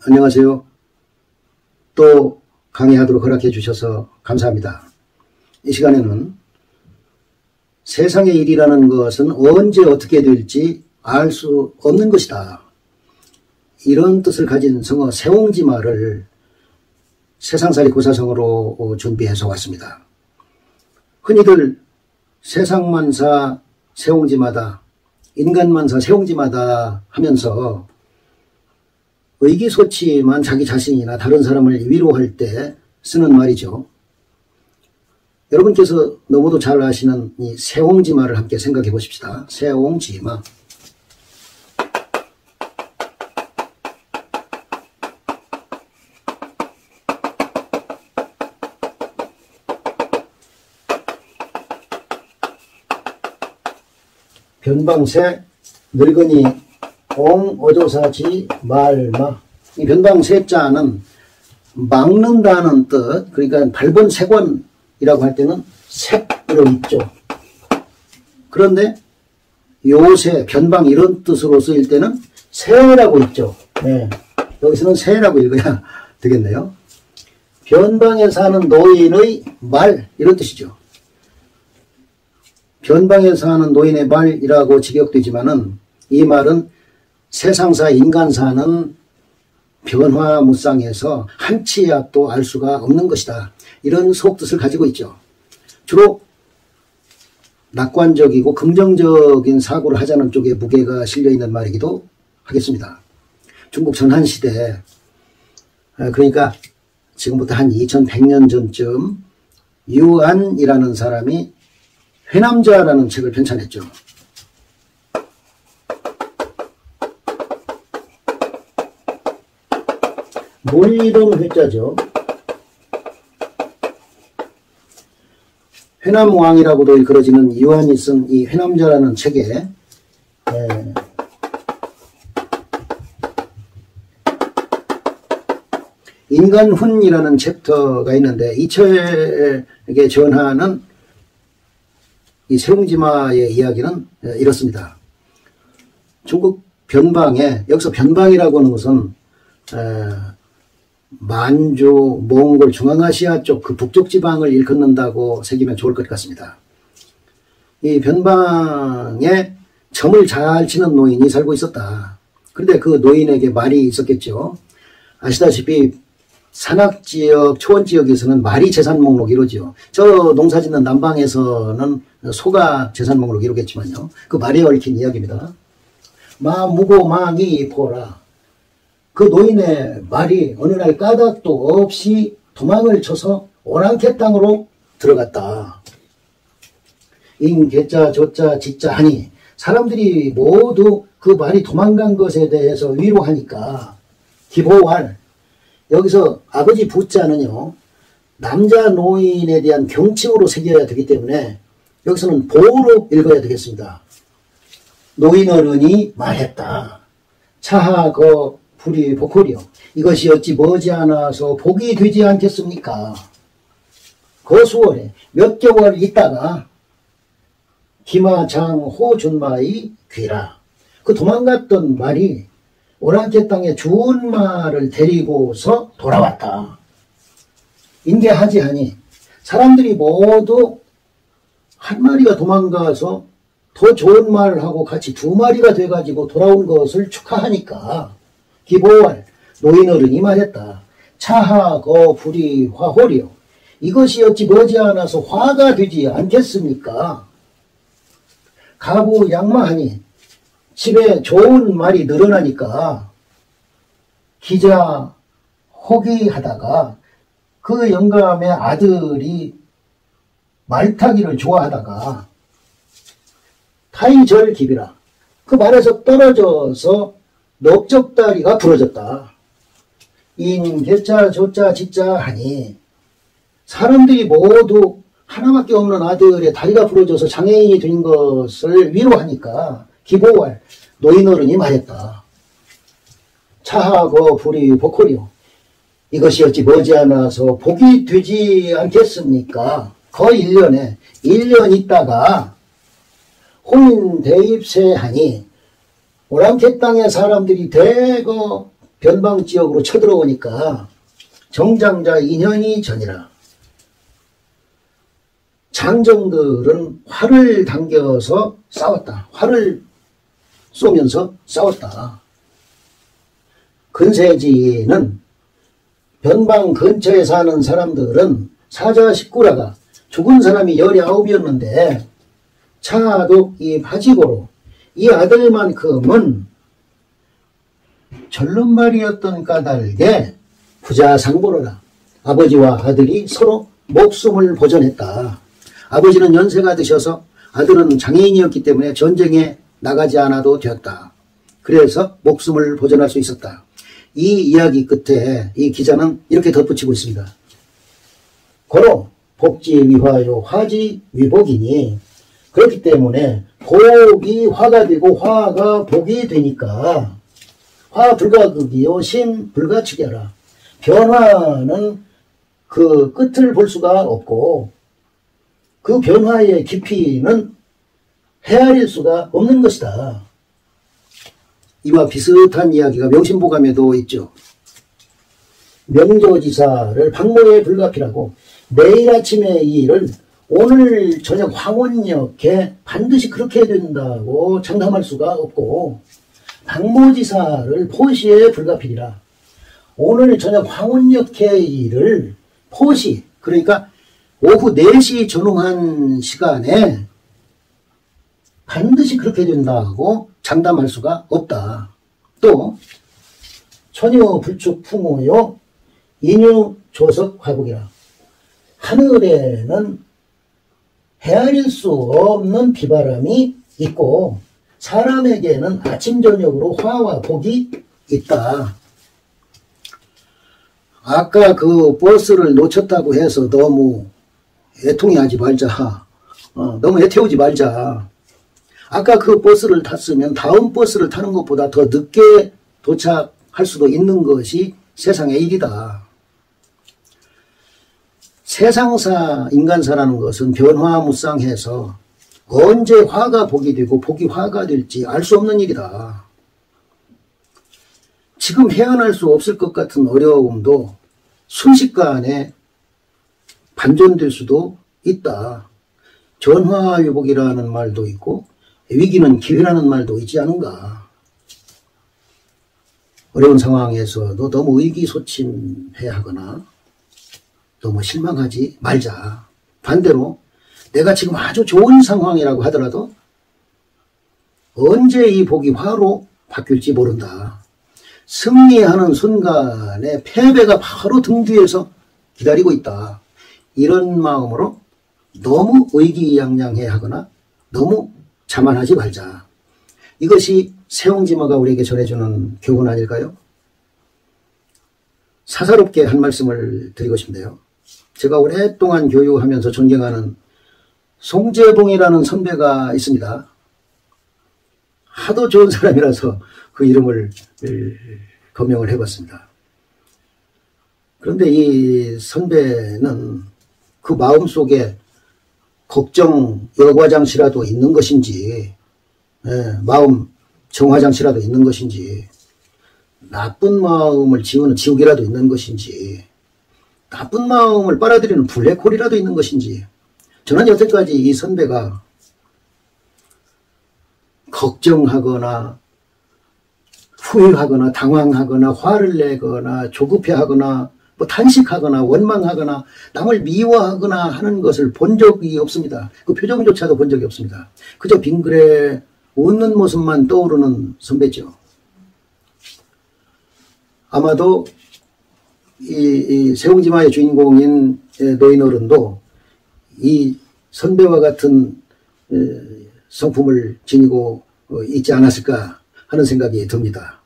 안녕하세요. 또 강의하도록 허락해 주셔서 감사합니다. 이 시간에는 세상의 일이라는 것은 언제 어떻게 될지 알 수 없는 것이다. 이런 뜻을 가진 성어 세옹지마를 세상살이 고사성어로 준비해서 왔습니다. 흔히들 세상만사 세옹지마다, 인간만사 세옹지마다 하면서 의기소침한 자기 자신이나 다른 사람을 위로할 때 쓰는 말이죠. 여러분께서 너무도 잘 아시는 이 세옹지마를 함께 생각해 보십시다. 세옹지마. 변방세, 늙은이, 옹, 어조사지, 말마. 이 변방세자는 막는다는 뜻, 그러니까 밟은 색원이라고 할 때는 색으로 있죠. 그런데 요새, 변방 이런 뜻으로 쓰일 때는 새라고 있죠. 네. 여기서는 새라고 읽어야 되겠네요. 변방에 사는 노인의 말, 이런 뜻이죠. 변방에 사는 노인의 말이라고 직역되지만은 이 말은 세상사 인간사는 변화무쌍해서 한치의 앞도 알 수가 없는 것이다. 이런 속뜻을 가지고 있죠. 주로 낙관적이고 긍정적인 사고를 하자는 쪽에 무게가 실려있는 말이기도 하겠습니다. 중국 전한시대, 그러니까 지금부터 한 2100년 전쯤 유안이라는 사람이 회남자라는 책을 편찬했죠. 몰리던 회자죠. 회남왕이라고도 일컬어지는 유한이 쓴 이 회남자라는 책에 인간훈이라는 챕터가 있는데 이 책에 전하는 이 세옹지마의 이야기는 이렇습니다. 중국 변방에, 여기서 변방이라고 하는 것은 만주, 몽골, 중앙아시아 쪽 그 북쪽 지방을 일컫는다고 새기면 좋을 것 같습니다. 이 변방에 점을 잘 치는 노인이 살고 있었다. 그런데 그 노인에게 말이 있었겠죠. 아시다시피 산악지역, 초원지역에서는 말이 재산 목록 이루죠. 저 농사짓는 남방에서는 소가 재산 목록 이루겠지만요. 그 말에 얽힌 이야기입니다. 마 무고 마니 포라. 그 노인의 말이 어느 날 까닭도 없이 도망을 쳐서 오랑캐 땅으로 들어갔다. 인, 개자, 조자, 지자 하니 사람들이 모두 그 말이 도망간 것에 대해서 위로하니까 기보왈, 여기서 아버지 부자는요 남자 노인에 대한 경칭으로 새겨야 되기 때문에 여기서는 보로 읽어야 되겠습니다. 노인 어른이 말했다. 차하거 불이 복호리요. 이것이 어찌 머지않아서 복이 되지 않겠습니까? 그 수월에 몇 개월 있다가 기마장 호준마의 귀라. 그 도망갔던 말이 오랑캐 땅에 좋은 말을 데리고서 돌아왔다. 인계하지 하니 사람들이 모두 한 마리가 도망가서 더 좋은 말을 하고 같이 두 마리가 돼가지고 돌아온 것을 축하하니까 기보왈 노인 어른이 말했다. 차하거 불이 화호리요. 이것이 어찌 머지않아서 화가 되지 않겠습니까? 가부 양마하니 집에 좋은 말이 늘어나니까 기자 호기하다가 그 영감의 아들이 말타기를 좋아하다가 타이절 기비라. 그 말에서 떨어져서 넓적다리가 부러졌다. 인, 개자, 조자, 지자 하니 사람들이 모두 하나밖에 없는 아들의 다리가 부러져서 장애인이 된 것을 위로하니까 기보왈 노인 어른이 말했다. 차하고 불이 복호리요. 이것이 어찌 머지않아서 복이 되지 않겠습니까? 거 1년에 1년 있다가 혼인 대입세 하니 오랑캐 땅의 사람들이 대거 변방지역으로 쳐들어오니까 정장자 2년이 전이라 장정들은 활을 당겨서 싸웠다. 활을 쏘면서 싸웠다. 근세지는 변방 근처에 사는 사람들은 사자 식구라가 죽은 사람이 19이었는데 차독 이 바지고로 이 아들만큼은 절름발이었던 까닭에 부자상보로라. 아버지와 아들이 서로 목숨을 보전했다. 아버지는 연세가 드셔서 아들은 장애인이었기 때문에 전쟁에 나가지 않아도 되었다. 그래서 목숨을 보전할 수 있었다. 이 이야기 끝에 이 기자는 이렇게 덧붙이고 있습니다. 고로 복지위화요 화지위복이니 그렇기 때문에 복이 화가 되고 화가 복이 되니까 화불가극이요 신불가축이라. 변화는 그 끝을 볼 수가 없고 그 변화의 깊이는 헤아릴 수가 없는 것이다. 이와 비슷한 이야기가 명심보감에도 있죠. 명조지사를 박모의 불가피라고 내일 아침에 이 일을 오늘 저녁 황혼역에 반드시 그렇게 된다고 장담할 수가 없고 박모지사를 포시에 불가피리라. 오늘 저녁 황혼역의 일을 포시 그러니까 오후 4시 전후한 시간에 반드시 그렇게 된다고 장담할 수가 없다. 또 처녀 불축 풍호요 인유 조석 화복이라. 하늘에는 헤아릴 수 없는 비바람이 있고 사람에게는 아침 저녁으로 화와 복이 있다. 아까 그 버스를 놓쳤다고 해서 너무 애통해하지 말자. 너무 애태우지 말자. 아까 그 버스를 탔으면 다음 버스를 타는 것보다 더 늦게 도착할 수도 있는 것이 세상의 일이다. 세상사 인간사라는 것은 변화무쌍해서 언제 화가 복이 되고 복이 화가 될지 알 수 없는 일이다. 지금 헤어날 수 없을 것 같은 어려움도 순식간에 반전될 수도 있다. 전화위복이라는 말도 있고 위기는 기회라는 말도 있지 않은가. 어려운 상황에서도 너무 의기소침해 하거나 너무 실망하지 말자. 반대로 내가 지금 아주 좋은 상황이라고 하더라도 언제 이 복이 화로 바뀔지 모른다. 승리하는 순간에 패배가 바로 등 뒤에서 기다리고 있다. 이런 마음으로 너무 의기양양해 하거나 너무 자만하지 말자. 이것이 세옹지마가 우리에게 전해주는 교훈 아닐까요? 사사롭게 한 말씀을 드리고 싶네요. 제가 오랫동안 교육하면서 존경하는 송재봉이라는 선배가 있습니다. 하도 좋은 사람이라서 그 이름을 거명을 해봤습니다. 그런데 이 선배는 그 마음속에 걱정 여과장치라도 있는 것인지 마음 정화장치라도 있는 것인지 나쁜 마음을 지우는 지우개라도 있는 것인지 나쁜 마음을 빨아들이는 블랙홀이라도 있는 것인지 저는 여태까지 이 선배가 걱정하거나 후회하거나 당황하거나 화를 내거나 조급해하거나 뭐 탄식하거나 원망하거나 남을 미워하거나 하는 것을 본 적이 없습니다. 그 표정조차도 본 적이 없습니다. 그저 빙그레 웃는 모습만 떠오르는 선배죠. 아마도 이 세옹지마의 주인공인 노인어른도 이 선배와 같은 성품을 지니고 있지 않았을까 하는 생각이 듭니다.